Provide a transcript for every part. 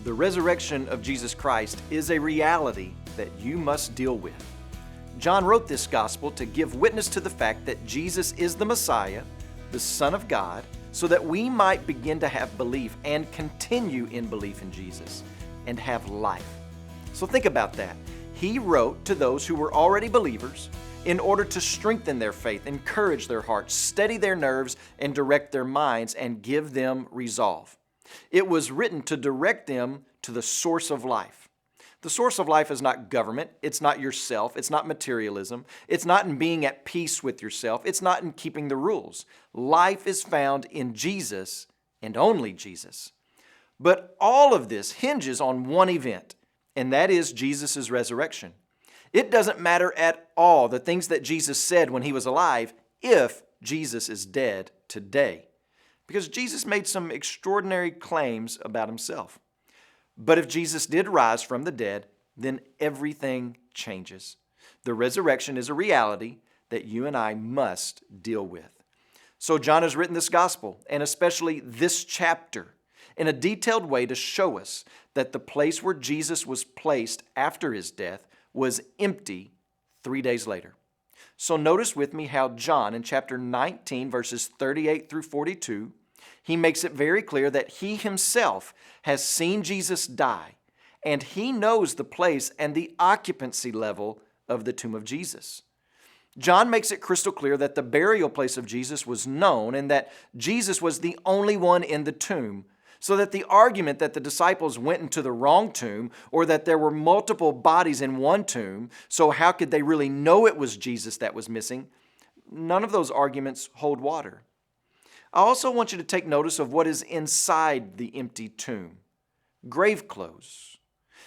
The resurrection of Jesus Christ is a reality that you must deal with. John wrote this gospel to give witness to the fact that Jesus is the Messiah, the Son of God, so that we might begin to have belief and continue in belief in Jesus and have life. So think about that. He wrote to those who were already believers in order to strengthen their faith, encourage their hearts, steady their nerves, and direct their minds and give them resolve. It was written to direct them to the source of life. The source of life is not government, it's not yourself, it's not materialism, it's not in being at peace with yourself, it's not in keeping the rules. Life is found in Jesus and only Jesus. But all of this hinges on one event, and that is Jesus' resurrection. It doesn't matter at all the things that Jesus said when he was alive if Jesus is dead today, because Jesus made some extraordinary claims about himself. But if Jesus did rise from the dead, then everything changes. The resurrection is a reality that you and I must deal with. So John has written this gospel, and especially this chapter, in a detailed way to show us that the place where Jesus was placed after his death was empty 3 days later. So notice with me how John in chapter 19, verses 38 through 42, he makes it very clear that he himself has seen Jesus die, and he knows the place and the occupancy level of the tomb of Jesus. John makes it crystal clear that the burial place of Jesus was known and that Jesus was the only one in the tomb, so that the argument that the disciples went into the wrong tomb or that there were multiple bodies in one tomb, so how could they really know it was Jesus that was missing? None of those arguments hold water. I also want you to take notice of what is inside the empty tomb. Grave clothes.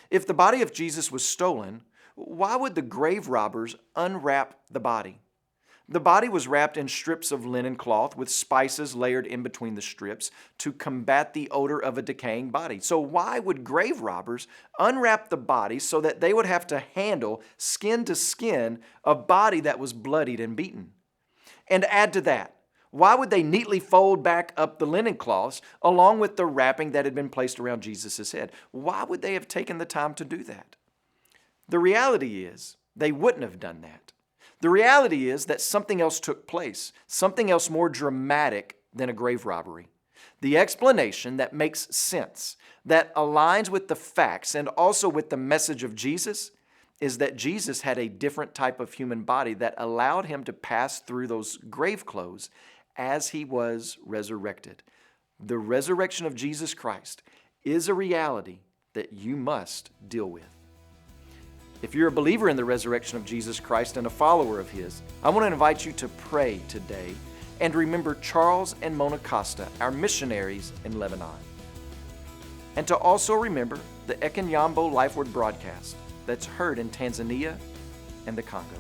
If the body of Jesus was stolen, why would the grave robbers unwrap the body? The body was wrapped in strips of linen cloth with spices layered in between the strips to combat the odor of a decaying body. So why would grave robbers unwrap the body so that they would have to handle skin to skin a body that was bloodied and beaten? And add to that, why would they neatly fold back up the linen cloths along with the wrapping that had been placed around Jesus' head? Why would they have taken the time to do that? The reality is they wouldn't have done that. The reality is that something else took place, something else more dramatic than a grave robbery. The explanation that makes sense, that aligns with the facts and also with the message of Jesus, is that Jesus had a different type of human body that allowed him to pass through those grave clothes as he was resurrected. The resurrection of Jesus Christ is a reality that you must deal with. If you're a believer in the resurrection of Jesus Christ and a follower of his, I want to invite you to pray today and remember Charles and Mona Costa, our missionaries in Lebanon. And to also remember the Ekenyambo Life Word broadcast that's heard in Tanzania and the Congo.